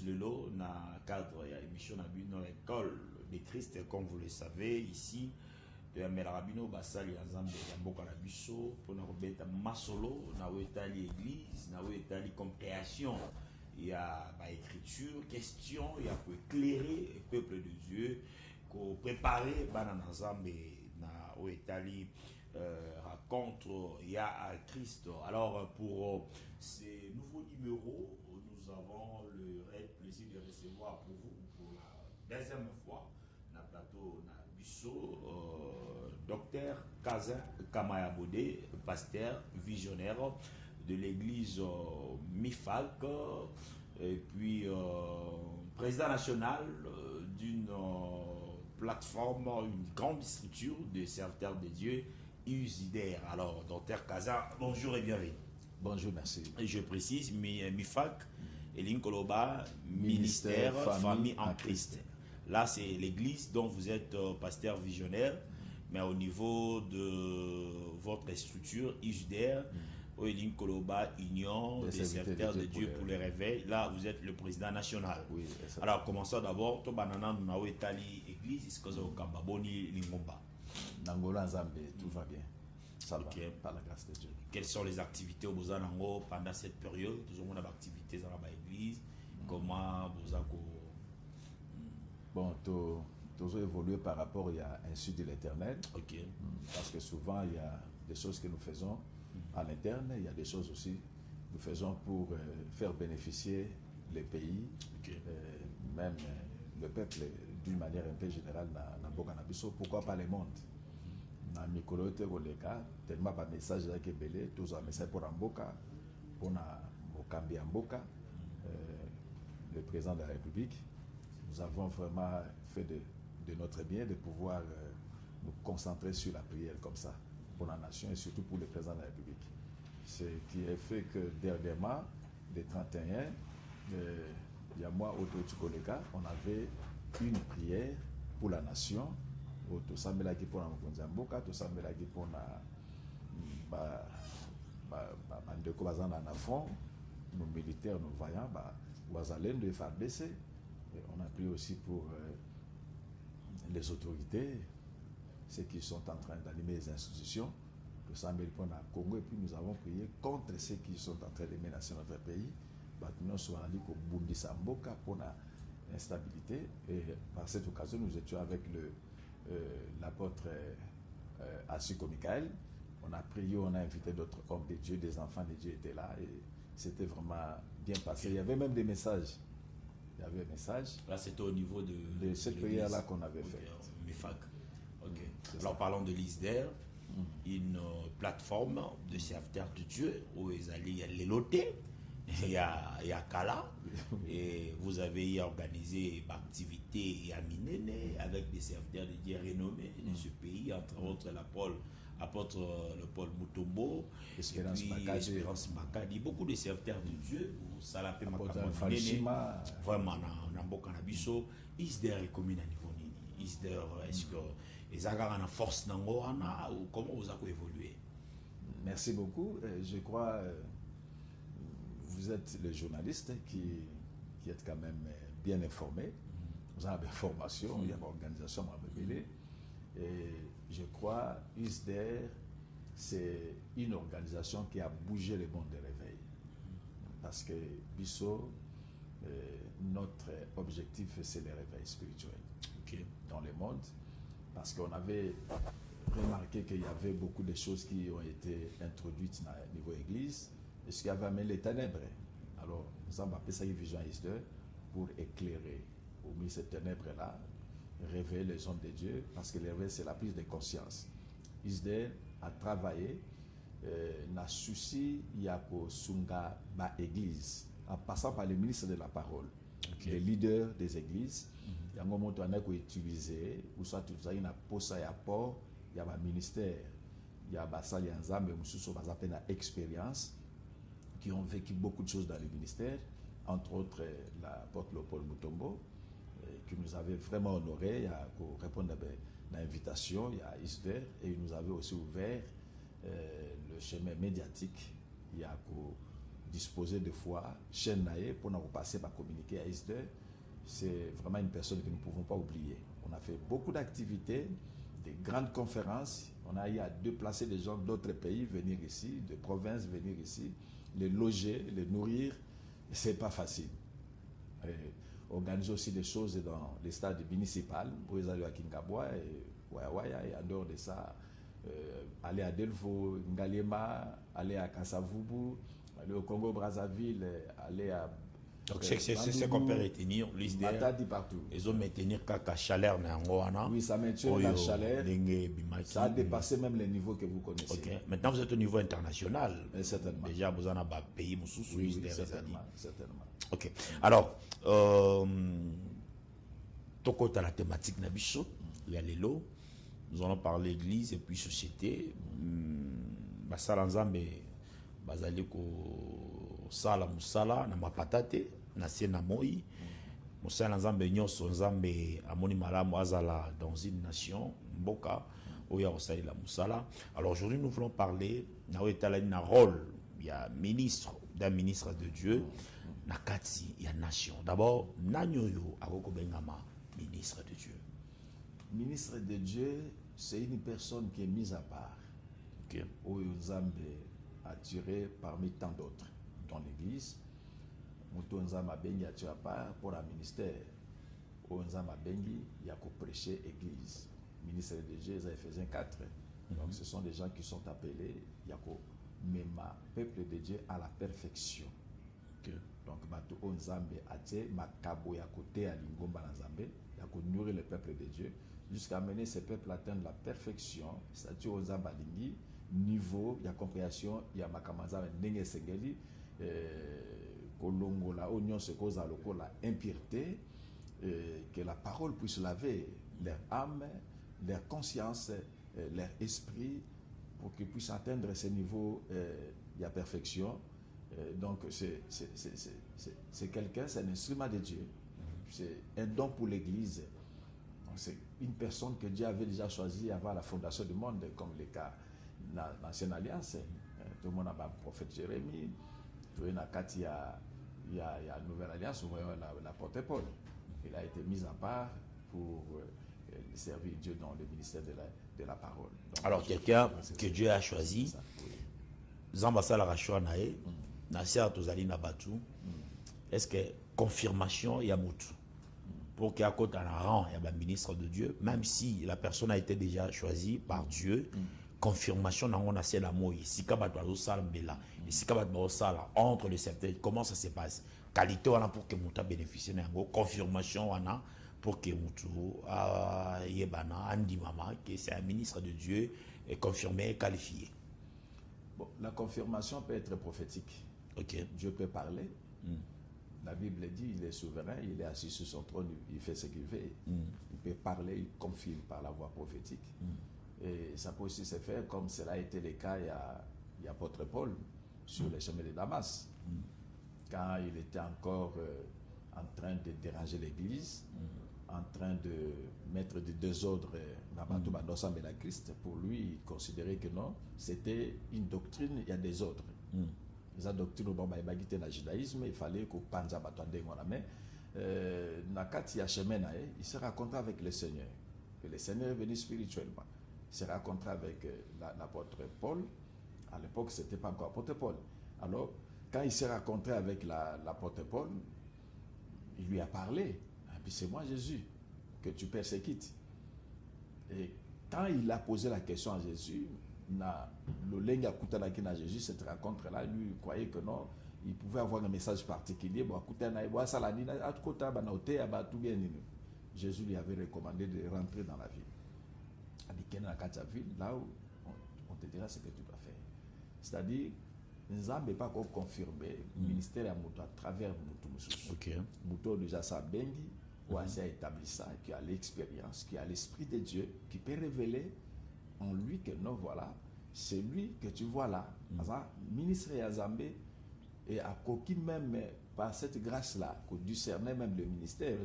tous lelo na cadre ya émission na bino école des Christ comme vous le savez ici de Melrabino basali ya Nzambe ya mboka na biso pona kobeta masolo na wetali église na wetali comme création il y a écriture question il y a pour éclairer le peuple de Dieu pour préparer bana Nzambe na wetali rencontre il y a Christ. Alors pour ces nouveaux numéros nous avons le plaisir de recevoir pour vous pour la deuxième fois na plateau na biso docteur Kazin Kamaya Bodé, pasteur visionnaire de l'église MIFAC et puis président national d'une plateforme, une grande structure de serviteurs de Dieu, USIDER. Alors, docteur Kazin, bonjour et bienvenue. Bonjour, merci. Et je précise, MIFAC et l'Inkoloba, Ministère Famille en Christ. Là, c'est l'église dont vous êtes pasteur visionnaire, mais au niveau de votre structure, USIDER, Koloba, Union des serviteurs de Dieu pour le réveil. Là, vous êtes le président national. Oui, alors, commençons d'abord. To banana nous Itali église, est-ce que vous avez Kambaboni Lingomba? Nangola Nzambe, tout va bien. Ça va, par la grâce de Dieu. Quelles sont les activités au Bozanango pendant cette période? Tout le monde a des activités dans l'église. Comment vous avez... Bon, toujours évolué par rapport à l'insu de l'Éternel. Ok. Parce que souvent, il y a des choses que nous faisons à l'interne, il y a des choses aussi que nous faisons pour faire bénéficier les pays, même le peuple d'une manière un peu générale dans Bokanabiso. Pourquoi pas le monde? Dans Mikolote Goleka, tellement pas message là que belé, tous un message pour Amboka, pour Mokambi Amboka, le président de la République. Nous avons vraiment fait de notre bien de pouvoir nous concentrer sur la prière comme ça pour la nation et surtout pour le président de la République. Ce qui est fait que dernièrement, le 31, il y a moi, Oto-Tchukoleka, on avait une prière pour la nation. Oto-Sambelaki pour la Mboka, Oto-Sambelaki pour la Bandeko Bazana Nafon, nos militaires, nos vaillants, Bazalen de FARDC. Et on a prié aussi pour les autorités, ceux qui sont en train d'animer les institutions, que ça mérite pour le Congo, et puis nous avons prié contre ceux qui sont en train de menacer notre pays. Nous sommes allés au Bundi Samboka pour l'instabilité, et par cette occasion, nous étions avec l'apôtre Asiko Michael. On a prié, on a invité d'autres hommes de Dieu, des enfants de Dieu étaient là, et c'était vraiment bien passé. Il y avait même des messages. Il y avait un message. Là, c'était au niveau de cette prière-là qu'on avait fait. MIFAC. Ok. Alors, parlons de l'ISDER, une plateforme de serviteurs de Dieu où ils allaient les loter. Il y a Kala, et vous avez organisé une activité à Minene avec des serviteurs de Dieu renommés de ce pays, entre autres apôtre le Paul Mutombo, Espérance Makadi, beaucoup de serviteurs de Dieu, Salapé Falshima, vraiment, Namboka Nabiso, ISDER est commune à niveau Nini. ISDER, est-ce que les agarres en force n'angoana ou comment vous avez évolué? Merci beaucoup. Je crois vous êtes le journaliste qui êtes quand même bien informé. Vous avez des formations, il y a une organisation à Bébélé. Et je crois ISDER, c'est une organisation qui a bougé le monde de réveil. Parce que Bissot, notre objectif, c'est le réveil spirituel dans le monde. Parce qu'on avait remarqué qu'il y avait beaucoup de choses qui ont été introduites au niveau église. Et ce qui avait amené les ténèbres. Alors, nous avons appelé ça une vision ISDER pour éclairer au milieu de ces ténèbres-là, révéler les hommes de Dieu, parce que le réveil, c'est la prise de conscience. ISDER a travaillé, n'a souci, il y a Sunga ba église, en passant par les ministres de la parole, les leaders des églises. Il y a un moment où on a utilisé, ou soit tu as une poste à port, il y a un ministère, il y a un salle, il y a un zam, mais une expérience, qui ont vécu beaucoup de choses dans le ministère, entre autres l'apôtre Paul Mutombo, qui nous avait vraiment honoré pour répondre à l'invitation, il y a ISDER, et il nous avait aussi ouvert le chemin médiatique, il y a disposer de foi, chaîne naé pour nous passer par communiquer à ISDE, c'est vraiment une personne que nous ne pouvons pas oublier. On a fait beaucoup d'activités, des grandes conférences, on a eu à déplacer des gens d'autres pays venir ici, de provinces venir ici, les loger, les nourrir, c'est pas facile. Organiser aussi des choses dans les stades municipaux, pour les aller à Kingaboua et Waya, et en dehors de ça, aller à Delvaux, Ngaliema, aller à Kassavubu, aller au Congo-Brazzaville, aller à donc c'est ce qu'on peut retenir, Matadi partout. Ils ont maintenu la chaleur. Oui, ça maintient la chaleur. Ça a dépassé même les niveaux que vous connaissez. Okay. Maintenant, vous êtes au niveau international. Certainement. Déjà, vous en avez un pays, oui, certainement. Ok. Alors, tout à la thématique Nabiso, il y a les lots. Nous allons parler église et puis société. Basala Nzambe, bazali ko sala musala na mapatate na siena moi. Musala Nzambe nyonso Nzambe amoni malamu azala dans une nation mboka oya osali la musala. Alors aujourd'hui nous voulons parler na oetala na rôle d'un ministre de Dieu na kati ya nation. D'abord nanyoyo akoko bengama ministre de Dieu. Ministre de Dieu, c'est une personne qui est mise à part. Okay. Oyo Nzambe a tiré parmi tant d'autres dans l'église. Muto Nzambe bengi a tiré à part pour un ministère. Oyo Nzambe bengi ya ko prêcher église. Ministre de Dieu, ils Éphésiens 4. Donc ce sont des gens qui sont appelés yako mema peuple de Dieu à la perfection. Okay. Donc bato Oyo Nzambe a tiré makabo ya côté à lingomba na Nzambe yako nourrir le peuple de Dieu jusqu'à amener ces peuples à atteindre la perfection, c'est-à-dire aux Zambalingi, niveau, il y a compréhension, il y a Makamaza, Nenge Sengeli, Kolongola, Oignon se cause à la impureté, que la parole puisse laver leur âme, leur conscience, leur esprit, pour qu'ils puissent atteindre ce niveau de la perfection. Donc, c'est quelqu'un, c'est un instrument de Dieu, c'est un don pour l'Église. C'est une personne que Dieu avait déjà choisie avant la fondation du monde, comme le cas de l'Ancienne Alliance. Tout le monde a le prophète Jérémie, tout le monde il y a la Nouvelle Alliance, vous voyez l'apôtre Paul. Il a été mis à part pour servir Dieu dans le ministère de la parole. Donc, alors, quelqu'un que Dieu a choisi, Zambasa la Rachua Nae, Nasser Tozali Nabatu, est-ce que confirmation Yamutu? Pour qu'il y ait un rang, il y a un ministre de Dieu, même si la personne a été déjà choisie par Dieu, confirmation dans on a c'est la mot ici entre les secteurs, comment ça se passe? Qualité on a pour que Mouta bénéficie d'un confirmation on a pour que Moutou yebana andi mama que c'est un ministre de Dieu et confirmé et qualifié. Bon, la confirmation peut être prophétique. Ok. Dieu peut parler. La Bible dit, il est souverain, il est assis sur son trône, il fait ce qu'il veut. Il peut parler, il confirme par la voix prophétique. Et ça peut aussi se faire comme cela a été le cas, il y a l'apôtre Paul sur les chemins de Damas. Quand il était encore en train de déranger l'église, en train de mettre du désordre dans la Christ, pour lui, il considérait que non, c'était une doctrine, il y a des ordres. La doctrine au le judaïsme, il fallait qu'on pense à mais Nakati Yachemena, il s'est rencontré avec le Seigneur. Et le Seigneur est venu spirituellement. Il s'est rencontré avec l'apôtre Paul. À l'époque, ce n'était pas encore l'apôtre Paul. Alors, quand il s'est rencontré avec l'apôtre Paul, il lui a parlé. Et puis c'est moi Jésus que tu persécutes. Et quand il a posé la question à Jésus, Jésus, cette rencontre-là, lui, il croyait que non, il pouvait avoir un message particulier. Jésus lui avait recommandé de rentrer dans la ville. Là où on te dira ce que tu dois faire. C'est-à-dire, Nzambe n'est pas encore confirmé, le ministère à travers Moutou. Moutou déjà sa bengi, ou a établi ça, qui a l'expérience, qui a l'esprit de Dieu, qui peut révéler en lui que non, voilà, c'est lui que tu vois là, ministre Yazambé, et à Koki même, par cette grâce-là, que discernait même le ministère,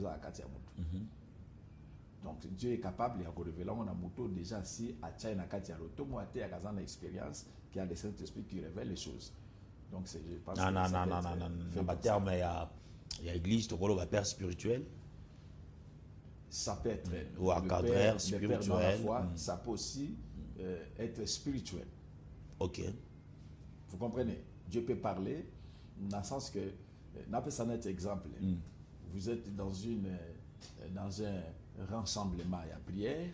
donc Dieu est capable de révéler on a moto déjà si à Tchaïna Katia Loto, moi à Kazan expérience qui a le Saint-Esprit qui révèle les choses. Donc je pense non, que non, ça non, peut non, être non, fait non, comme terme, il y a église, tu le père spirituel. ça peut être Ou un cadreur le père dans la spirituel. foi, ça peut aussi être spirituel. Ok. Vous comprenez? Dieu peut parler dans le sens que, n'a pas ça un exemple. Vous êtes dans un rassemblement et à prière,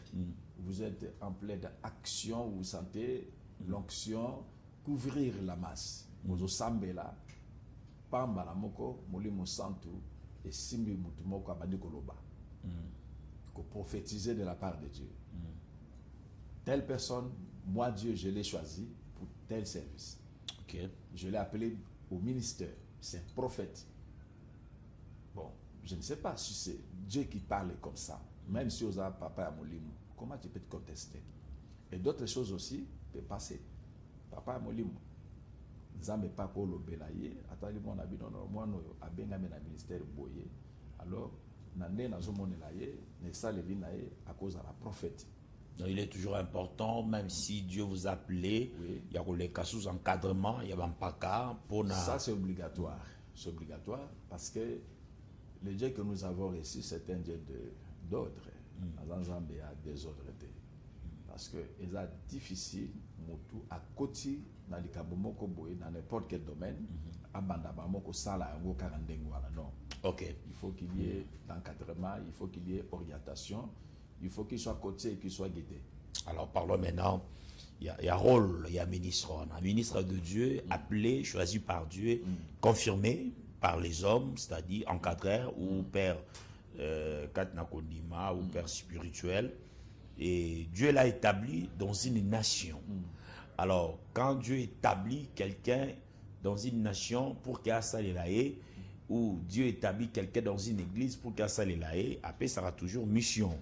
vous êtes en pleine action, vous sentez l'onction couvrir la masse. Vous sambe là, pamba la moko, molimo santu, et simbi mutumoko abandi koloba. Qu'on prophétiser de la part de Dieu. Telle personne, moi Dieu, je l'ai choisi pour tel service. Ok. Je l'ai appelé au ministère. C'est un prophète. Bon, je ne sais pas si c'est Dieu qui parle comme ça. Même si on a papa à Molimou, comment tu peux te contester? Et d'autres choses aussi peuvent passer. Papa à Molimou, Nzambe pas ko lo belaye, atali mon abi non moi no abenga na ministère boye. Alors nande nazo monela ye, ne ça le vinaye à cause de la prophète. Donc, il est toujours important, même si Dieu vous a appelé, Oui. il y a les cas sous encadrement, il y a un paca pour Ça, c'est obligatoire. C'est obligatoire parce que le Dieu que nous avons reçu, c'est un Dieu d'ordre. Nzambe a désordreté. Parce que c'est difficile, à côté, dans les Kabomoko Boye, dans n'importe quel domaine, Abandabamoko Sala, Ngo Karandengwala. Non. Ok. Il faut qu'il y ait encadrement, il faut qu'il y ait orientation, il faut qu'il soit coaché et qu'il soit guidé. Alors parlons maintenant, il y a rôle, il y a ministre. Un ministre de Dieu, appelé, choisi par Dieu, confirmé par les hommes, c'est-à-dire encadreur ou père Katna Kondima ou père spirituel. Et Dieu l'a établi dans une nation. Alors, quand Dieu établit quelqu'un dans une nation pour qu'il y ait ça les ou Dieu établit quelqu'un dans une église pour qu'il y ait ça les après ça sera toujours mission.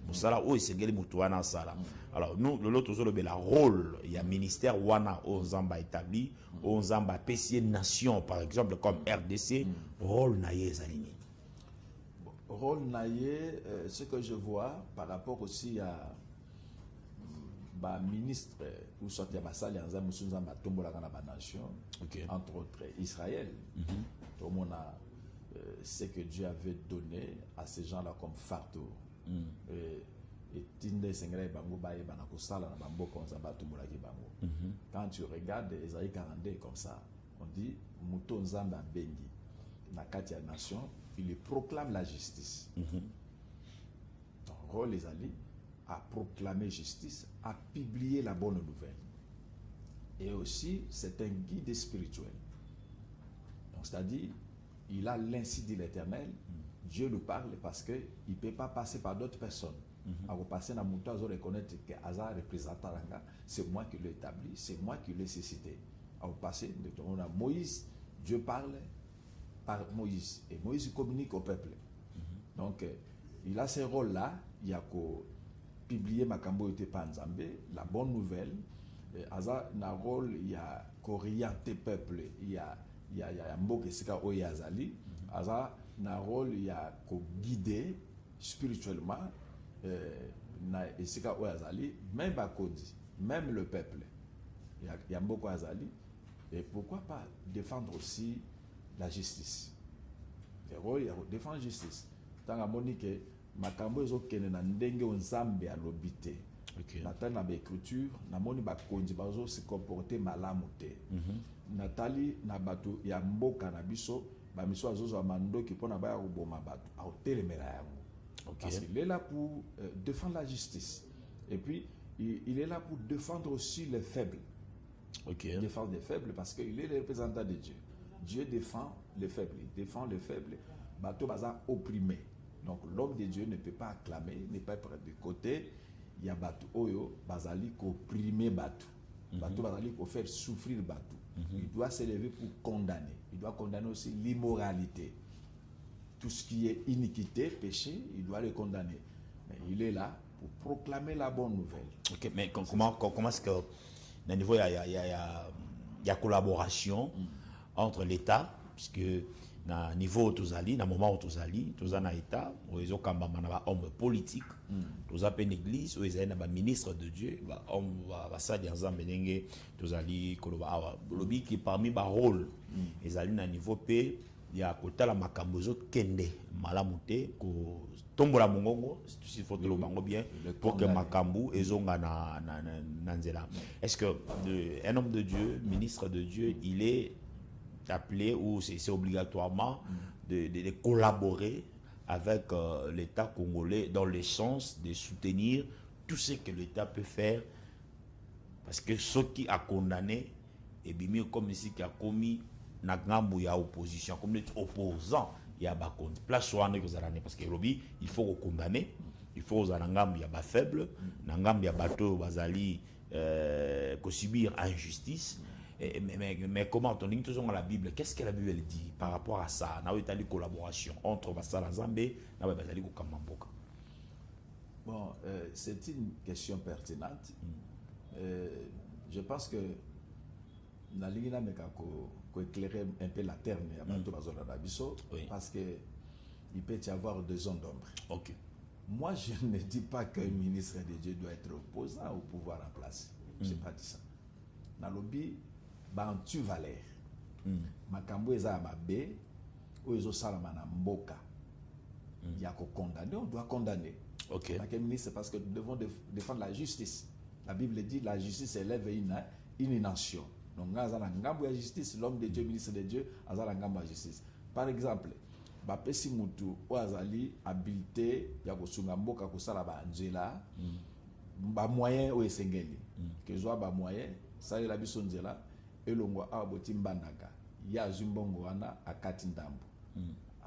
Alors, nous, l'autre jour, le rôle, il y a ministère Wana Ozamba établi, Ozamba PC nation, par exemple, comme RDC, rôle naïe Zalini. Rôle naïe, ce que je vois par rapport aussi à ministre ou sortir basali en musunza matombola kana ba nation, entre autres Israël. Tout le monde a ce que Dieu avait donné à ces gens-là comme fardeau. Et tinde sengre bango baye bana kusala na bambo konza batombola ki bango. Quand tu regardes Isaïe 42 comme ça, on dit muto nzamba bengi na kati ya nation, il proclame la justice. Ton rôle les alliés à proclamer justice, à publier la bonne nouvelle. Et aussi, c'est un guide spirituel. Donc, c'est-à-dire, il a l'ainsi dit l'Éternel, Dieu lui parle parce qu'il ne peut pas passer par d'autres personnes. À passer dans mon temps, reconnaître que Hazard représente c'est moi qui l'ai établi, c'est moi qui l'ai suscité. À passer, on a Moïse, Dieu parle par Moïse, et Moïse communique au peuple. Donc, il a ce rôle-là, il y a que publier Makambo était pas Nzambe, la bonne nouvelle. Aza na rôle il y a qu'orienter peuple, il y a mboke sika oyazali. Aza na rôle il y a qu'o guider spirituellement na sika oyazali, même Bakodi, même le peuple. Il y a mboke azali. Et pourquoi pas défendre aussi la justice. Le rôle il y a défendre la justice. Tant à Monique makambo ezokene na ndenge nzambe alobite. Natali na écriture na moni bakonzi bazo se comporter malamu te. Natali na bato ya mboka na biso ba miso azozo mandoki pona ba ya koboma bato a telemela yango. Parce qu'il est là pour défendre la justice. Et puis il est là pour défendre aussi les faibles. Défendre les faibles parce qu'il est le représentant de Dieu. Dieu défend les faibles, il défend les faibles. Bato baza opprimé. Donc l'homme de Dieu ne peut pas acclamer, ne peut pas être de côté. Il y a Batu Oyo, Bazali ko opprimer Batu. Batu Bazali ko faire souffrir Batu. Il doit s'élever pour condamner. Il doit condamner aussi l'immoralité. Tout ce qui est iniquité, péché, il doit le condamner. Mais il est là pour proclamer la bonne nouvelle. Ok, mais comment est-ce que, dans le niveau, il y a collaboration entre l'État, puisque na niveau tozali na moment tozali na état ozo kamba na ba homme politique toza pe église o ezali na ba ministre de Dieu ba homme ba sadi nzambe ndenge tozali koloba awa lobi ki parmi ba rôle ezali na niveau pe ya kotala makambo zo kende malamu te ko tombola mongongo si faut le bango bien pour que makambu ezonga na nzela. Est-ce que un homme de Dieu, ministre de Dieu, il est appelé ou c'est obligatoirement de collaborer avec l'État congolais dans le sens de soutenir tout ce que l'État peut faire, parce que ceux qui a condamné et bien comme ici qui a commis na ngambu ya opposition comme les opposants il y a ba place wana kozalane parce que lobby il faut condamner, il faut aux ngambu ya ba faible na ngambu ya bato bazali ko subir injustice. Mais comment on dit toujours dans la Bible, qu'est-ce que la Bible dit par rapport à ça? Na une collaboration entre Basala Zambé na bazali ko kamamboka. Bon, c'est une question pertinente. Je pense que Nalina meka ko éclairer un peu la terre mais abantu bazona d'abiso parce que il peut y avoir deux zones d'ombre. OK. Moi je ne dis pas qu'un ministre de Dieu doit être opposant au pouvoir en place. J'ai pas dit ça. Na lobby bantu valeur. Makambo eza mabe o ezo salama na mboka. Il y a qu'on condamner, on doit condamner. OK. Parce que ministre parce que nous devons défendre la justice. La Bible dit la justice élève une nation. Donc, dans la justice, l'homme de Dieu, ministre de Dieu, dans la justice. Par exemple, Bapesi Moutou, ou Azali, habilité, Yakosunga Mboka, Kosala Banjela, ba moyen ou Esengeli. Que je vois ba moyen, ça y est la bisonjela, et l'ongwa a botimbandaka. Ya Zumbongo ana a Katindambo.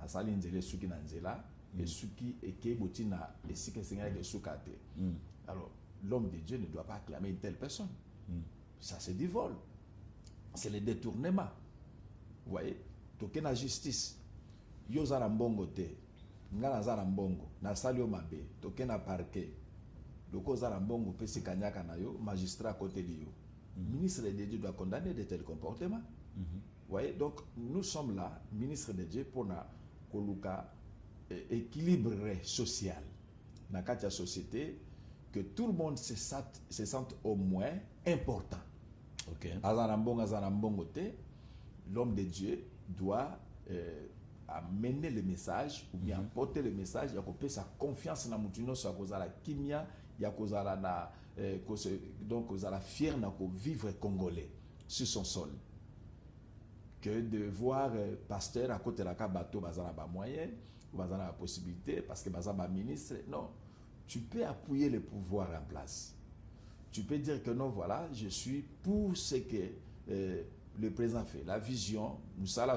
Asali Nzele Suki Nanzela, et Suki et Kebotina, et Sike Sengeli et Sukate. Alors, l'homme de Dieu ne doit pas acclamer une telle personne. Ça, c'est du vol. C'est le détournement. Vous voyez? Toke na justice. Yo za na mbongo te. Nga na za na mbongo. Na sali yo mabe. Toke na parquet. Loko za na mbongo pe sikanyaka na yo. Magistrat côté de yo. Ministre de Dieu doit condamner de tels comportements. Vous voyez? Donc, nous sommes là, ministre de Dieu, pour na koluka équilibre social. Dans la société, que tout le monde se sente au moins important. OK. L'homme de Dieu doit amener le message ou bien porter le message, il y a sa confiance dans mutino so kozala kimia, il y a kozala na donc kozala fier na ko vivre congolais sur son sol. Que de voir pasteur à côté de la bateau bazana ba moyen, bazana la possibilité parce que bazana ministre, non. Tu peux appuyer le pouvoir en place. Tu peux dire que non, voilà, je suis pour ce que le président fait, la vision, ça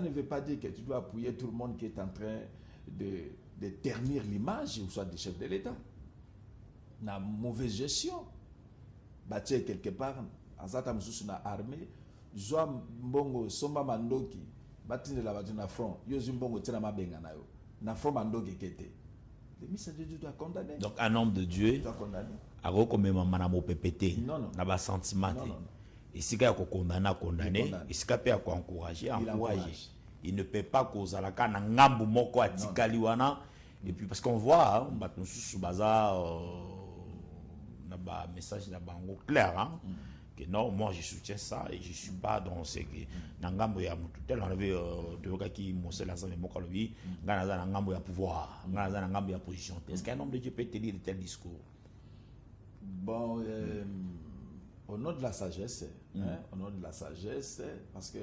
ne veut pas dire que tu dois appuyer tout le monde qui est en train de ternir l'image, ou soit du chef de l'État. La mauvaise gestion. Bâtir quelque part, en zata mususu na armée, joa mbongo somba mandoki, batine la batine na front, yozi mbongo tina mabenga na yo, na front mandoki kete. Le ministre de Dieu doit condamner. Donc un homme de Dieu doit condamner. Ako comme manamo PPT. Non. Na ba sentiment. Et si il y a condamné, et si il y a encourager. Il ne peut pas causer la canne ngambu moko atikali wana. Et puis parce qu'on voit, on va nous sous bazar, na message na bango clair, hein. Que non, moi je soutiens ça et je suis pas dans ce que nangambo ya mututel on avait de qui monser l'ensemble moko lobi ngana za nangambo ya pouvoir ngana za nangambo ya position. Est-ce qu'un homme de Dieu peut tenir de tels discours? Bon, au nom de la sagesse, au nom de la sagesse, parce que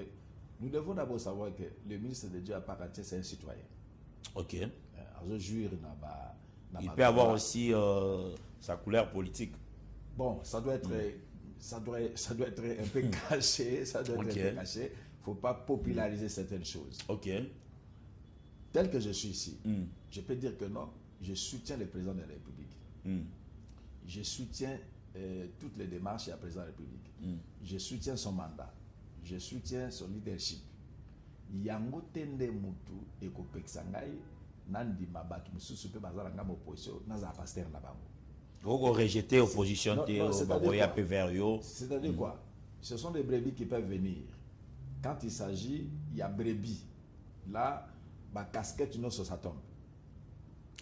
nous devons d'abord savoir que le ministre de Dieu à part entière, c'est un citoyen. OK. Il peut avoir aussi sa couleur politique. Bon, ça doit être ça doit être un peu caché, ça doit être un peu caché. Il ne faut pas populariser certaines choses. OK. Tel que je suis ici, je peux dire que non, je soutiens le président de la République. Je soutiens toutes les démarches du président de la République. Je soutiens son mandat. Je soutiens son leadership. Yango tende mutu eko peksangai nandi mabaki mususu pe bazala ngamo opposition naza pasteur na bango. Vous rejetez l'opposition, c'est-à-dire quoi? Ce sont des brebis qui peuvent venir. Quand il s'agit, il y a brebis. Là, ma casquette, une autre, ça tombe.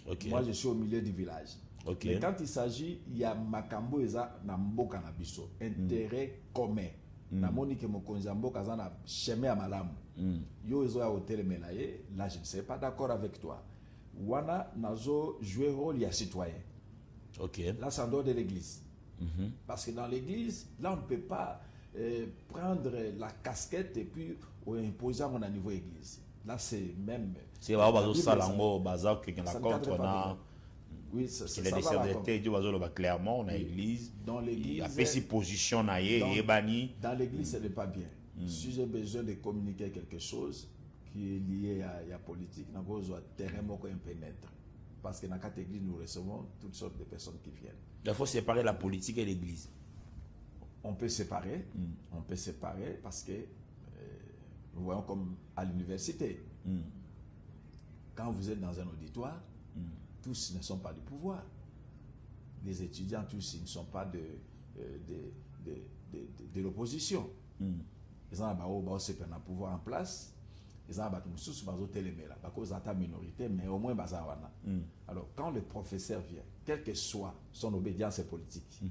Okay. Moi, je suis au milieu du village. Okay. Mais quand il s'agit, il y a makambo eza na mboka na biso, intérêt commun. Na moni ke mokonzi mboka za na chemin à malamu. Yo ezo ya hotel melaye, là je ne suis pas d'accord avec toi. Wana nazo jouer rôle ya citoyen. OK. Là c'est en dehors de l'église. Parce que dans l'église, là on ne peut pas prendre la casquette et puis imposer à mon niveau église. Là c'est même c'est bazo salango bazak que na contre na. Oui, c'est les décès du bazo le clairement on a église. Dans l'église, il a fait si position na et bani. Dans l'église, ce n'est pas bien. Si j'ai besoin de communiquer quelque chose qui est lié à la politique, n'a pas besoin de terrain un peu net. Parce que dans cette église, nous recevons toutes sortes de personnes qui viennent. Il faut séparer la politique et l'église. On peut séparer, parce que nous voyons comme à l'université. Quand vous êtes dans un auditoire, tous ne sont pas du pouvoir. Les étudiants, tous, ils ne sont pas de l'opposition. Ils ont un pouvoir en place. Ils ont un minorité, mais au moins, alors, quand le professeur vient, quelle que soit son obédience politique,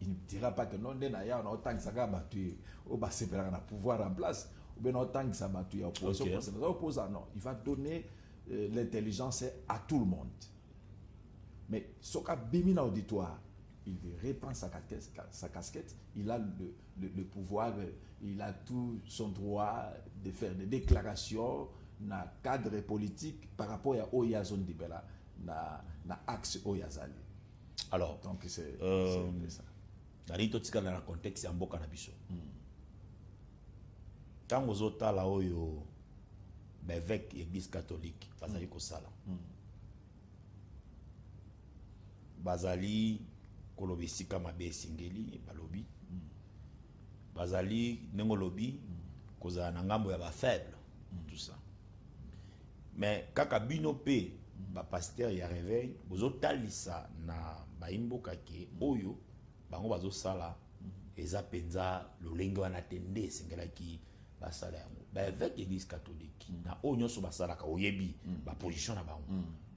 il ne dira pas que non, on a autant que ça va battu, on va se faire un pouvoir en place, ou bien autant que ça va battu, opposant. Non, il va donner l'intelligence à tout le monde. Mais ce cas bimina auditoire, il reprend sa casquette, il a le pouvoir, il a tout son droit de faire des déclarations dans le cadre politique par rapport à Oyazon Dibela, dans l'axe Oyazali. Alors, donc c'est ça. Dans le contexte, il y a un quand vous êtes là, avec l'église catholique, bazali kosala. Bazali kolobisika mabe singeli balobi. Bazali nengolobi kozala na ngambo ya ba faible tout ça. Mais kaka bino pe ba pasteur ya réveil bozo talisa na baimboka ke oyo bango bazo sala eza penza lolenge wana tende sengelaki basala yango. Ba avec l'église catholique na oyo nyonso basala ka oyebi ba position na bango.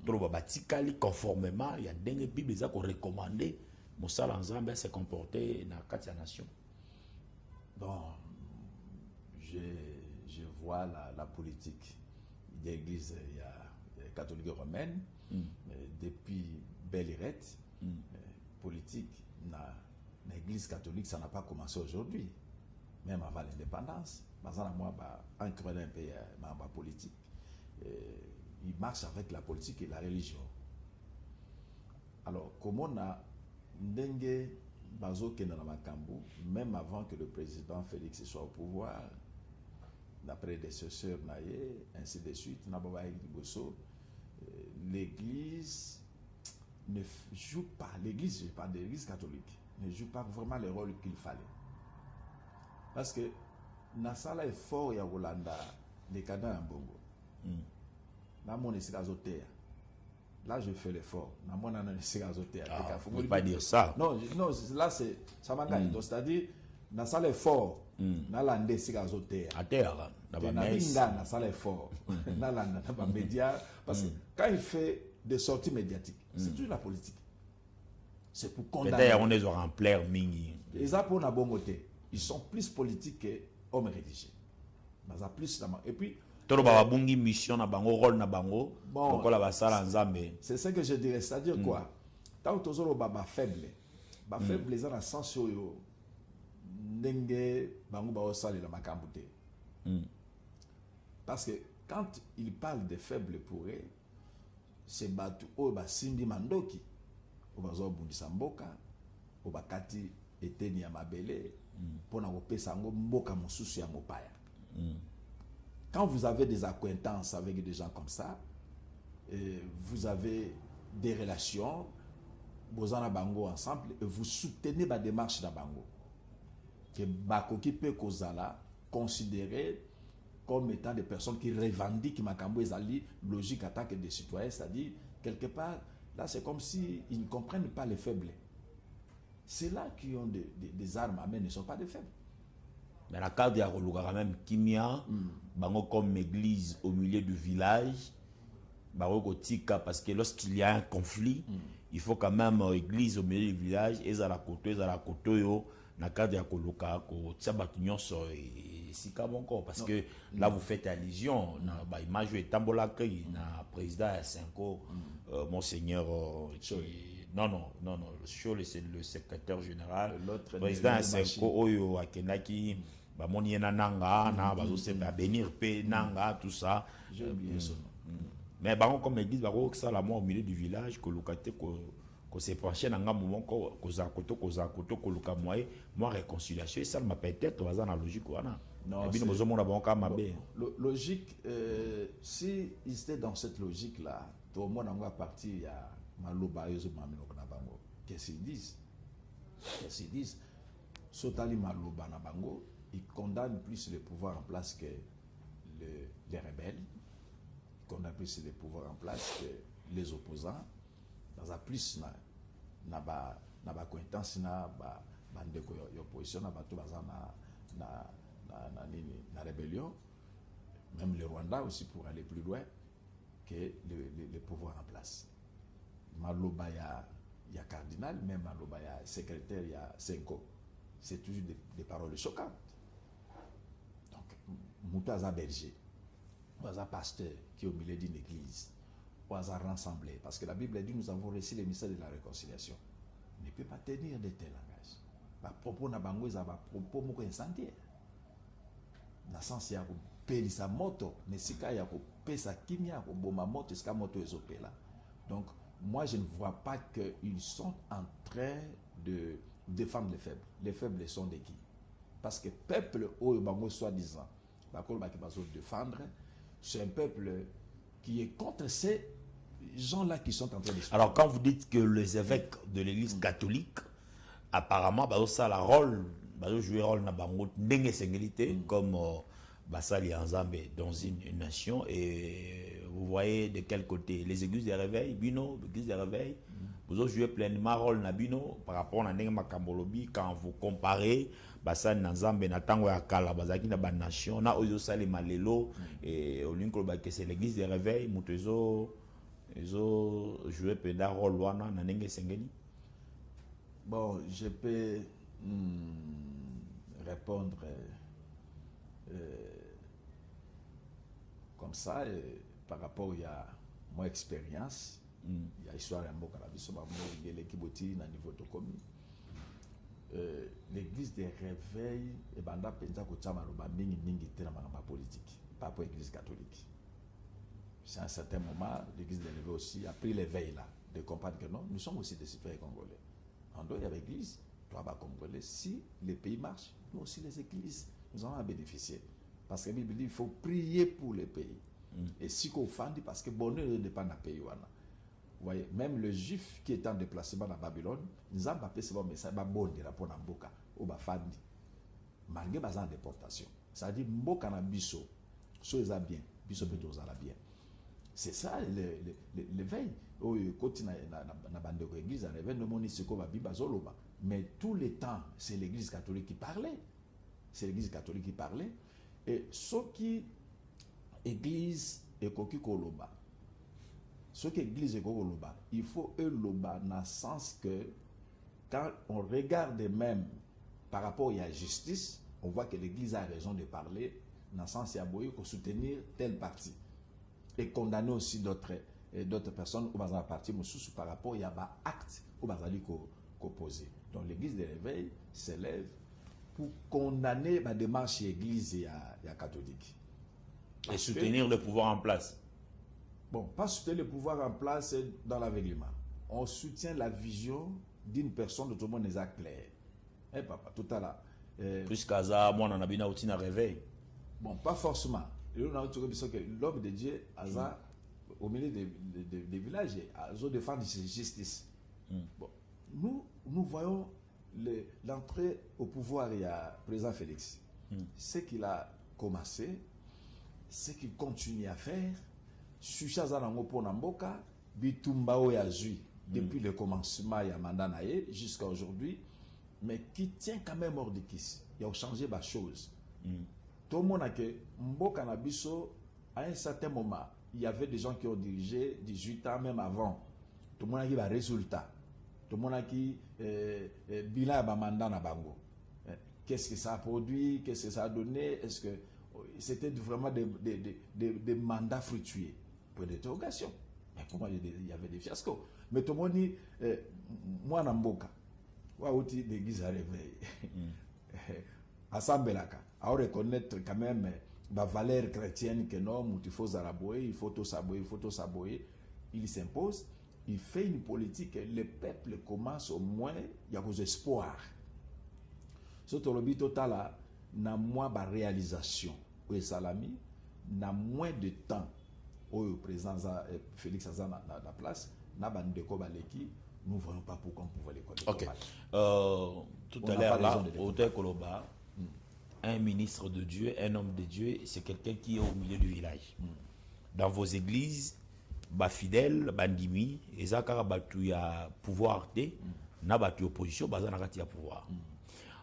Tolo ba tikali conformément ya ndenge bible eza ko recommander mosala nzambe se comporter na kati ya nation. Bon, je vois la politique de l'église catholique romaine depuis Belle Lurette. Politique dans l'église catholique, ça n'a pas commencé aujourd'hui, même avant l'indépendance. Moi, un peu ma politique, il marche avec la politique et la religion. Alors, comment on a dengue bazo kena na makambu, même avant que le président Félix soit au pouvoir, d'après des prédécesseurs naïe, ainsi de suite, l'église ne joue pas, l'église, je parle de l'église catholique, ne joue pas vraiment le rôle qu'il fallait. Parce que Nasala est fort ya Rolanda, les cadans en bongo. Là, mon escazoter. Là, je fais l'effort. Là, mon escazoter. Faut pas dire ça. Non, là, c'est ça m'engage. Donc, c'est-à-dire, Nasala est fort. Nalande escazoter. À terre, Nasala est fort. Nalanda, dans les médias. Parce que quand il fait des sorties médiatiques, c'est toujours la politique. C'est pour condamner. Peut-être on est remplir mingi. Les apôtres na bongoté, ils sont plus politiques que hommes religieux. Plus et puis tolo ba bungi mission na bango rôle na bango bon, la basala nzambe. C'est ce que je dirais, c'est-à-dire quoi? Tant que tozolo ba faible. Ba faible les dans le sens yo ndenge bango ba osala la makambute. Parce que quand il parle de faibles pour eux, c'est batu o ba simbi mandoki. O bazo bundisa mboka, o bakati eteni ya mabele pona kopesa ngo mboka mosusu ya mopaya. Quand vous avez des acquaintances avec des gens comme ça, vous avez des relations, vous en avez bango ensemble et vous soutenez la démarche de bango. Que bakoki peut kozala considéré comme étant des personnes qui revendiquent makambo ezali logique attaque des citoyens, c'est-à-dire quelque part là c'est comme si ils ne comprennent pas les faibles. C'est là qui ont des armes à main ne sont pas des faibles. Mais la carte, il y a quand même Kimia, bango comme église au milieu du village, bango tika, parce que lorsqu'il y a un conflit, il faut quand même église au milieu du village, et à la côté, yo, na carte ya koluka, ko tia batunyoso, et si kabonko, parce que là vous faites allusion, na ba image et tambola kri, na président Senko, monseigneur, non, c'est le secrétaire général, le président Senko, oyo, akenaki, bah mon yena nanga na bazo se bénir pe nanga tout ça. J'ai oublié son nom. Mais bah comme église bah que ça la moi au milieu du village que locate ko se pencher nanga moment ko za koto ko luka moi réconciliation ça m'a peut-être dans la logique wana. Non, bien besoin mon bon kama be. Logique si ils étaient dans cette logique là, tout le monde en va partir il y a maloba yozo mamino na bango. Qu'est-ce qu'ils disent? Sotali maloba na bango. Il condamne plus le pouvoir en place que les rebelles. Il condamne plus le pouvoir en place que les opposants. Dans un plus na ba cointance na ba bandeko opposition na bato baza na rébellion. Même le Rwanda aussi pour aller plus loin que le pouvoir en place. Maloba ya cardinal, même Maloba ya secrétaire ya Senko. C'est toujours des paroles choquantes. Moutaza berger, Moutaza pasteur qui est au milieu d'une église, Moutaza rassemblé, parce que la Bible dit nous avons reçu le mystère de la réconciliation. On ne peut pas tenir de tels langages. Par propos na bango za ba propos moko incendiaire. Na sens ya ko pelisa moto, mais sika ya ko pesa kimia ko boma moto sika moto ezopela. Donc moi je ne vois pas qu'ils sont en train de défendre les faibles. Les faibles sont de qui? Parce que peuple au bango soi-disant défendre, c'est un peuple qui est contre ces gens-là qui sont en train de... Alors quand vous dites que les évêques de l'église catholique, apparemment, ça la rôle, jouer rôle na bango ndenge sengélité comme basali ensemble dans une nation, et vous voyez de quel côté les églises de réveil, bino, l'église de réveil, vous avez joué pleinement rôle na bino par rapport à ndenge makambolobi quand vous comparez basani na nzambe na tango ya kala bazaki na ba nation na oyo sale malelo et olinko ba que c'est l'église de réveil mutezo jouer penda rôle wana na ndenge sengeli. Bon, je peux répondre comme ça par rapport à mon expérience. Il y a histoire ya mboka na biso ba mo ngele kiboti na niveau to commis. L'église des réveils et banda penza ko tama loba mingi te na makamba politique, pas pour l'église catholique. C'est à un certain moment l'église des réveils aussi a pris l'éveil là de comprendre que non, nous sommes aussi des citoyens congolais. En dehors il y a l'église, toi va congolais, si les pays marchent, nous aussi les églises, nous allons en bénéficier. Parce que la Bible dit il faut prier pour les pays. Et si qu'on fait parce que bonheur ne dépend d'un pays wana. Vous voyez, même le juif qui est en déplacement dans Babylone, nous avons appelé ce message, bon de rapport à Mboka, au Bafandi, malgré en déportation. Ça dit Mboka na biso, so eza bien, biso peut la bien. C'est ça l'éveil. Côté na bande de l'église, à l'éveil, nous moni ce qu'on va biba zoloba. Mais tout le temps, c'est l'église catholique qui parlait. C'est l'église catholique qui parlait. Et ce qui église et koki koloba. Ce que l'église est Gogoloba, il faut loba dans le sens que quand on regarde même par rapport à la justice, on voit que l'église a raison de parler dans le sens qu'il y a soutenir telle partie et condamner aussi d'autres personnes ou dans partie par rapport à un acte ou bazali ko poser. Donc l'église de l'éveil s'élève pour condamner la démarche de l'église et la catholique. Et soutenir le pouvoir en place. Bon, pas soutenir le pouvoir en place dans l'aveuglement. On soutient la vision d'une personne dont tout le monde est clair. Eh papa, tout à l'heure. Plus qu'Aza, moi, on a bien un réveil. Bon, pas forcément. L'homme de Dieu, Aza, au milieu des villages, Aza défend sa justice. Bon, nous voyons l'entrée au pouvoir il y a président Félix. Ce qu'il a commencé, ce qu'il continue à faire, depuis le commencement il y a mandat jusqu'à aujourd'hui, mais qui tient quand même hors de kiss. Il a changé ma chose. Tout le monde a que Mboka na biso, à un certain moment, il y avait des gens qui ont dirigé 18 ans, même avant. Tout le monde a eu un résultat. Tout le monde a eu bilan de mandat na bango. Qu'est-ce que ça a produit? Qu'est-ce que ça a donné? Est-ce que c'était vraiment des mandats fructueux? Point d'interrogation. Mais pour moi, il y avait des fiascos. Mais tout le monde dit, moi, Namboka, moi, outil d'église à réveil. Assemblaka, à reconnaître quand même la valeur chrétienne que non, il faut s'arabouer, il faut tout s'abouer, il faut tout s'abouer. Il s'impose, il fait une politique, le peuple commence au moins, il y a des espoirs. Surtout le but total, na moins de réalisation. Au Salami, na moins de temps. Au président Félix Azan na la place, na bandeko baleki, nous ne voyons pas pourquoi on pouvait les connaître. Ok. Tout à l'heure, là, au Koloba, un ministre de Dieu, un homme de Dieu, c'est quelqu'un qui est au milieu du village. Dans vos églises, ba fidèles, bandimi, et ça car batu ya pouvoir té, na batu opposition, baza na kati ya pouvoir.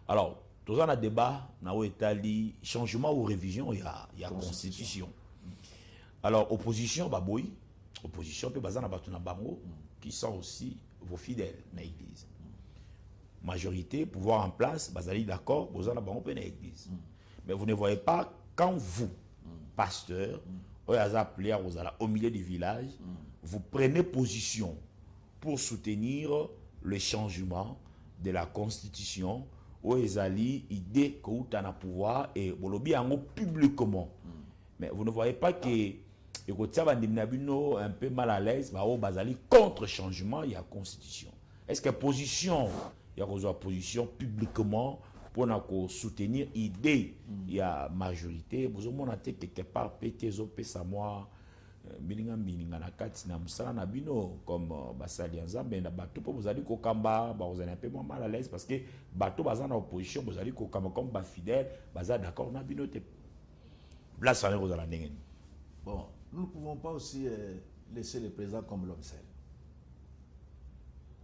Alors, tout ça na débat, na Italie, changement ou révision, il y a constitution. Alors, opposition, baboui, opposition, puis baza na batu na bango, qui sont aussi vos fidèles na l'église. Majorité, pouvoir en place, bazali d'accord, baza na bango pe na l'église. Mais vous ne voyez pas, quand vous, pasteur, au milieu du village, vous prenez position pour soutenir le changement de la constitution où ils allaient idée que vous avez pouvoir et vous publiquement. Mais vous ne voyez pas que un peu mal à l'aise, contre le changement de la constitution. Est-ce que position, il y a une position publiquement pour soutenir l'idée il y a majorité vous avez quelque part pété ça moi bilinga na kati na musala na bino comme basali nzambe na bato po vous allez kokamba vous allez un peu mal à l'aise parce que bato baza na opposition vous allez kokamba comme ba fidèle baza d'accord na bino te place ça vous allez ndenge. Bon, nous ne pouvons pas aussi laisser le président comme l'homme seul.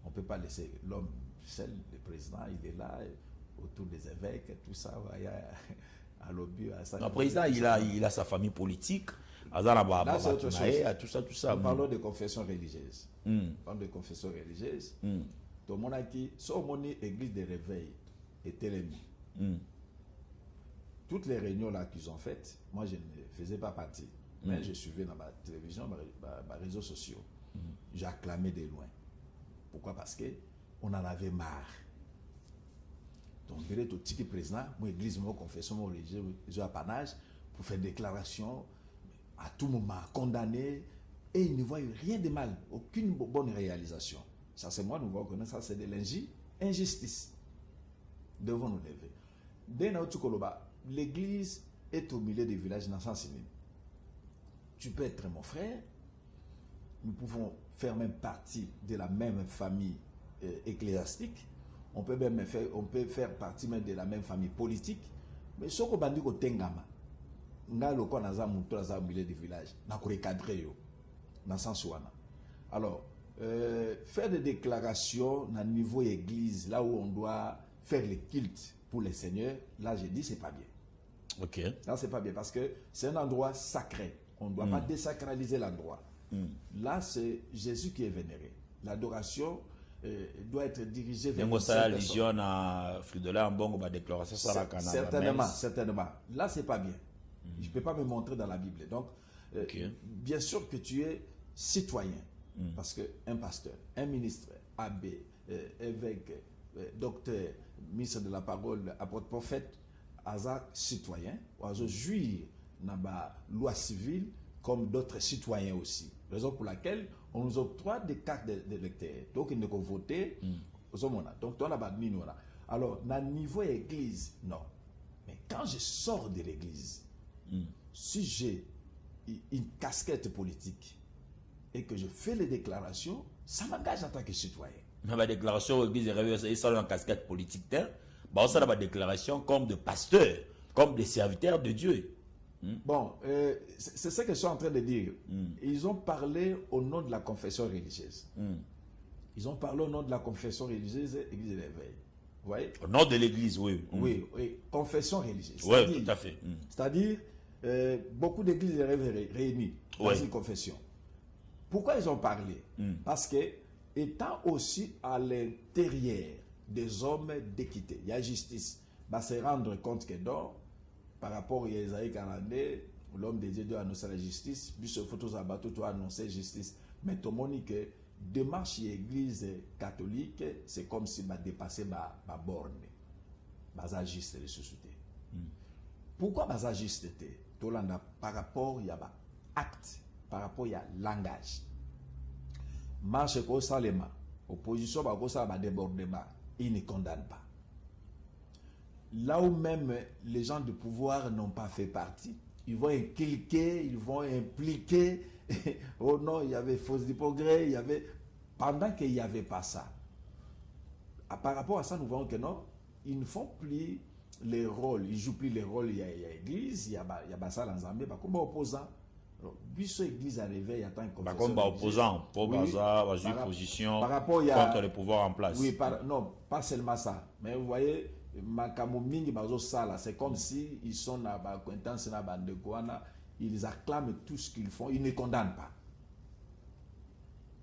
On ne peut pas laisser l'homme seul, le président, il est là autour des évêques, tout ça, à l'obus, à ça. Le président, il a sa famille politique, là, c'est autre chose. tout ça. Nous parlons de confession religieuse. Parlons de confession religieuse. Tout le monde a dit, sur mon église de réveil était l'ennemi. Toutes les réunions là qu'ils ont faites, moi je ne faisais pas partie, mais je suivais dans ma télévision, mes réseaux sociaux. J'ai acclamé de loin. Pourquoi? Parce qu'on en avait marre. Donc, je dirais au petit président, mon église, mon confession, mon religieux, j'ai apanage pour faire des déclarations à tout moment, condamner, et ils ne voient rien de mal, aucune bonne réalisation. Ça, c'est moi, nous voyons que ça, c'est de l'injustice. Devons nous lever. Dès l'église est au milieu des villages dans sens unique. Tu peux être mon frère, nous pouvons faire même partie de la même famille ecclésiastique. On peut faire partie même de la même famille politique, mais ce qu'on dit au Tengama, au milieu du village, dans sens ouana. Alors, faire des déclarations à niveau église, là où on doit faire le culte pour les seigneurs, là j'ai dit c'est pas bien. Ok. Là c'est pas bien parce que c'est un endroit sacré. On ne doit pas désacraliser l'endroit. Là c'est Jésus qui est vénéré. L'adoration doit être dirigé vers certainement. Là, c'est pas bien. Je ne peux pas me montrer dans la Bible. Donc, bien sûr que tu es citoyen. Parce qu'un pasteur, un ministre, abbé, évêque, docteur, ministre de la parole, apôtre, prophète, asa citoyen, oiseau jouir dans la loi civile comme d'autres citoyens aussi. Raison pour laquelle on nous octroie des cartes d'électeurs. Donc, ils ne peuvent voter. Donc, toi, là-bas, alors, dans le niveau église, non. Mais quand je sors de l'église, si j'ai une casquette politique et que je fais les déclarations, ça m'engage en tant que citoyen. Mais la déclaration de l'église, ils sont en casquette politique. On a la déclaration comme de pasteurs, comme des serviteurs de Dieu. Bon, c'est ce que je suis en train de dire. Ils ont parlé au nom de la confession religieuse. Ils ont parlé au nom de la confession religieuse, Église de l'éveil. Vous voyez? Au nom de l'église, oui. Oui, oui, confession religieuse. Oui, tout à fait. C'est-à-dire, beaucoup d'églises réunies dans une confession. Pourquoi ils ont parlé? Parce que, étant aussi à l'intérieur des hommes d'équité, il y a justice. Va se rendre compte que donc, par rapport à Isaïe 42, l'homme de Dieu doit annoncer la justice, puis ce photo Zabato doit annoncer la justice. Mais tout le monde dit que démarche l'église catholique, c'est comme si va dépasser ma borne. Baza juste les sociétés. Pourquoi baza juste? Par rapport à acte, par rapport à langage. Marche comme ça les mains. Opposition va comme ça va débordement. Ils ne condamnent pas. Là où même les gens du pouvoir n'ont pas fait partie, ils vont inculquer, ils vont impliquer. Oh non, il y avait fausse progrès, il y avait. Pendant qu'il n'y avait pas ça. Par rapport à ça, nous voyons que non, ils ne font plus les rôles, ils ne jouent plus les rôles. Il y a l'église, il y a ça dans Zambie, comme opposant. Puis l'église arrivait, il y a tant de comme opposant, pour position contre le pouvoir en place. Oui, non, pas seulement ça. Mais vous voyez, c'est comme si ils sont dans la acquaintance, ils acclament tout ce qu'ils font, ils ne condamnent pas.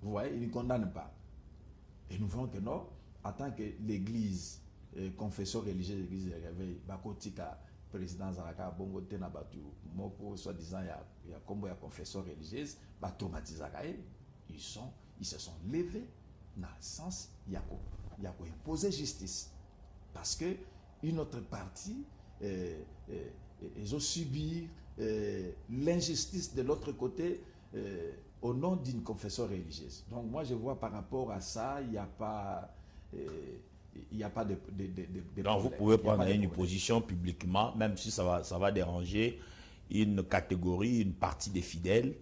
Vous voyez, ils ne condamnent pas. Et nous voyons que non, en tant que l'église, confession religieuse, l'église de réveil, Bakotika, président Zaraka, Bongo Tenabatu, Moko, soi-disant, il y a comme il y a confession religieuse, ils se sont levés dans le sens, il y a imposer justice. Parce que une autre partie, ils ont subi l'injustice de l'autre côté au nom d'une confession religieuse. Donc moi je vois par rapport à ça, il n'y a pas de donc vous pouvez prendre une position publiquement, même si ça va déranger une catégorie, une partie des fidèles.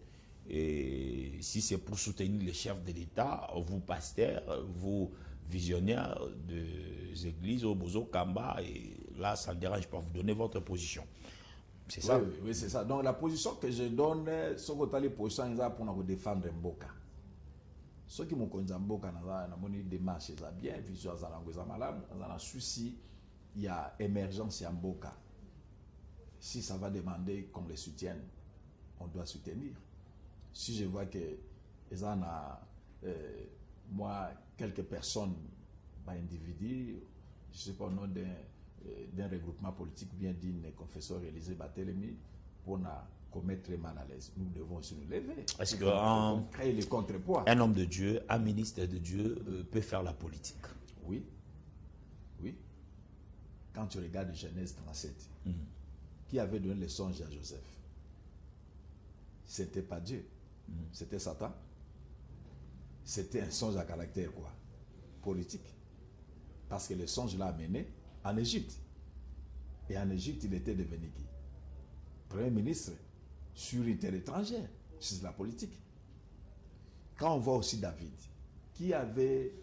Et si c'est pour soutenir les chefs de l'État, vous pasteurs, vous visionnaires des églises au Bozo Kamba, et là ça ne dérange pas, vous donnez votre position. C'est ça? Oui, c'est ça. Donc la position que je donne, c'est que les positions pour défendre Mboka. Ceux qui m'ont connu Mboka, dans une démarche, ils ont bien vision, ils ont un souci, il y a émergence à Mboka. Si ça va demander qu'on les soutienne, on doit soutenir. Si je vois que ils ont moi, quelques personnes, individus, je ne sais pas, au nom d'un regroupement politique bien d'une confession réalisée Batelemi, pour commettre mal à l'aise. Nous devons aussi nous lever. Est-ce que créer les contrepoids. Un homme de Dieu, un ministre de Dieu peut faire la politique? Oui. Oui. Quand tu regardes Genèse 37, qui avait donné le songe à Joseph? C'était pas Dieu. C'était Satan. C'était un songe à caractère quoi? Politique. Parce que le songe l'a amené en Égypte. Et en Égypte, il était devenu qui? Premier ministre sur une terre étrangère. C'est la politique. Quand on voit aussi David, qui avait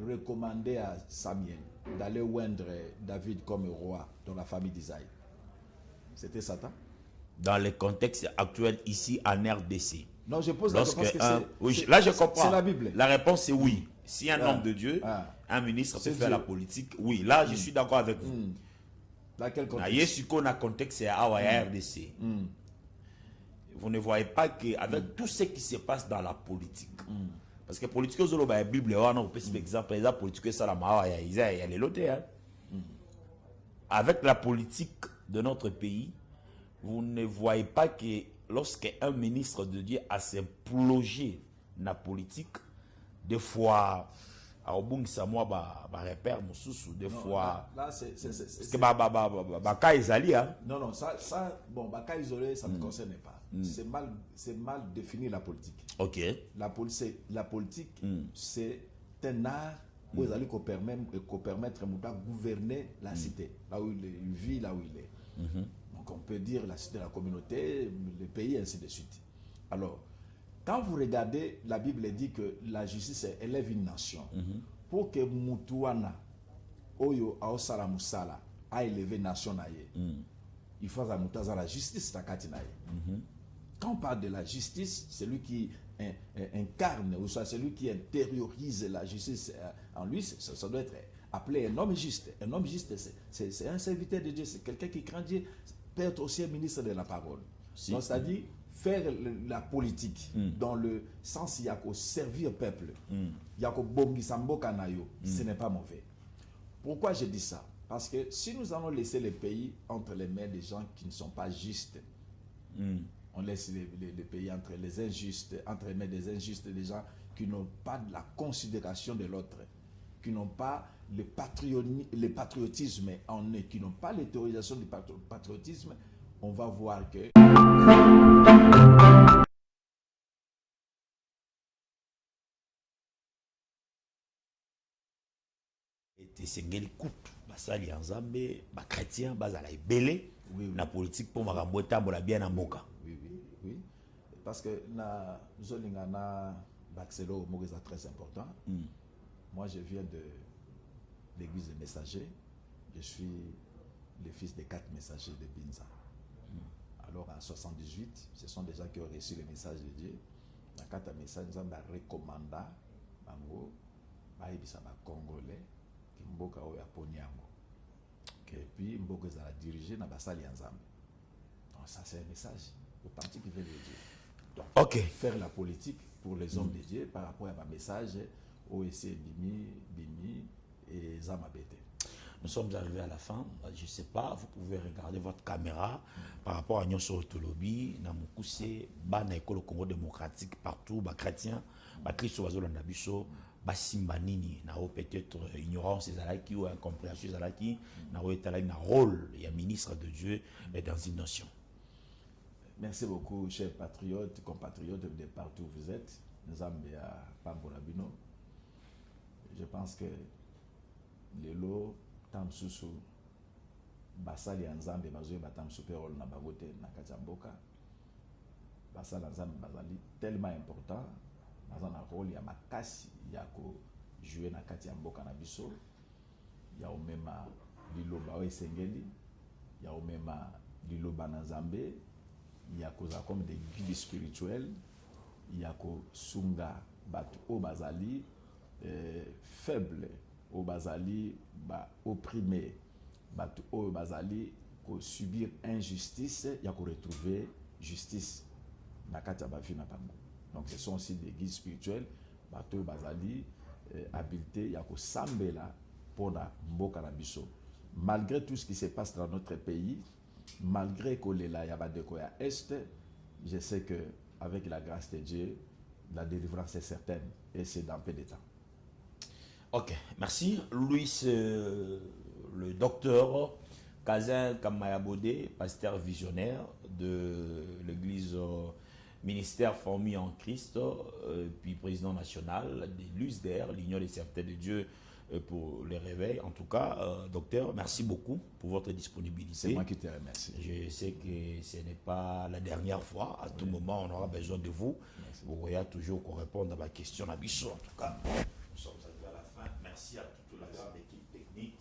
recommandé à Samuel d'aller oindre David comme roi dans la famille d'Isaïe, c'était Satan. Dans le contexte actuel ici en RDC. Non, je pose la question parce que oui, là je comprends. C'est la Bible. La réponse est oui. Si un homme de Dieu, un ministre peut faire la politique, oui. Là, je suis d'accord avec vous. Dans quel contexte? Le contexte est à RDC. Vous ne voyez pas qu'avec tout ce qui se passe dans la politique, parce que la politique, la Bible, on peut par exemple, la politique, ça, il y a les lotés. Avec la politique de notre pays, vous ne voyez pas que lorsqu'un ministre de Dieu a s'implongé dans la politique, des fois, à Obung Samoa, repère Moussous, des fois. Là, c'est. Baka Izali, hein? Non, ça, bon, Baka isolé, ça ne me concerne pas. C'est mal défini la politique. Ok. La politique, c'est un art où ils allaient permettre de gouverner la cité, là où il vit, là où il est. Donc on peut dire la cité, la communauté, le pays, ainsi de suite. Alors, quand vous regardez, la Bible dit que la justice élève une nation. Pour que Mutuana, Oyo, Aosala Musala, a élevé nation, il faut que la justice, quand on parle de la justice, celui qui incarne, ou soit celui qui intériorise la justice en lui, ça doit être appelé un homme juste. Un homme juste, c'est un serviteur de Dieu, c'est quelqu'un qui craint Dieu, peut être aussi un ministre de la parole. Donc, c'est-à-dire faire la politique dans le sens il y a qu'au servir le peuple, il y a qu'au bongisambo kanayo, ce n'est pas mauvais. Pourquoi je dis ça? Parce que si nous allons laisser le pays entre les mains des gens qui ne sont pas justes, on laisse le pays entre les injustes, entre les mains des injustes, des gens qui n'ont pas de la considération de l'autre, qui n'ont pas le patriotisme en eux, qui n'ont pas l'autorisation du patriotisme, on va voir que Sengeli kutu basali ya Nzambe ba chrétien bazala ebele na politique pour makambo etambola bien na mboka. Oui. Parce que na zolingana baxelo moko très important. Moi je viens de l'église des messagers. Je suis le fils des 4 messagers de Binza. Alors en 78, ce sont des gens qui ont reçu le message de Dieu. Dans 4 messages, nous avons recommandé bango ba yebisa ba congolais mboka o ya poniango. Et puis mboka za diriger na basali ya Nzambe. Donc ça c'est un message authentique qui vient de Dieu. Donc faire la politique pour les hommes de Dieu par rapport à un message OEC Bimi et Zamabete. Nous sommes arrivés à la fin. Je ne sais pas, vous pouvez regarder votre caméra par rapport à Nyonso Tolobi, Namukuse, Bana École Congo démocratique partout, ba chrétien, ba Christo Wazolanda Biso. Basimbanini na peut-être ignorance ezalaki ou incompréhension ezalaki na etalaki na rôle ya ministre de Dieu dans une nation. Merci beaucoup chers patriotes, compatriotes de partout où vous êtes. Nzambe à Pambolabino. Je pense que lelo tamsusu basali ya Nzambe bazoye batam super na bagote na katamboka. Basali Nzambe bazali tellement important. Dans un rôle, il y a makasi, il y a jouer na kati ya mboka na biso, il y a même liloba o esengeli, il y a même liloba na Nzambe, il y a comme des guides spirituels, il y a sunga batu o bazali faible, o bazali ba opprimé, batu o bazali ko subir injustice, il y a retrouver justice na kati ya ba vie na bango. Donc ce sont aussi des guides spirituels, bateau bazali, habileté, yako sambela pour la mboka na biso. Malgré tout ce qui se passe dans notre pays, malgré que les la yabadeko ya est, je sais que avec la grâce de Dieu, la délivrance est certaine et c'est dans peu de temps. Ok, merci. Louis, le docteur Kazin Kamayabode, pasteur visionnaire de l'église ministère formé en Christ, puis président national de l'USDR, l'Union des serviteurs de Dieu pour les réveils. En tout cas, docteur, merci beaucoup pour votre disponibilité. C'est moi qui te remercie. Je sais que ce n'est pas la dernière fois. À tout moment, on aura besoin de vous. Merci. Vous voyez toujours qu'on répond à ma question à Bissot. En tout cas, nous sommes arrivés à la fin. Merci à toute la grande équipe technique.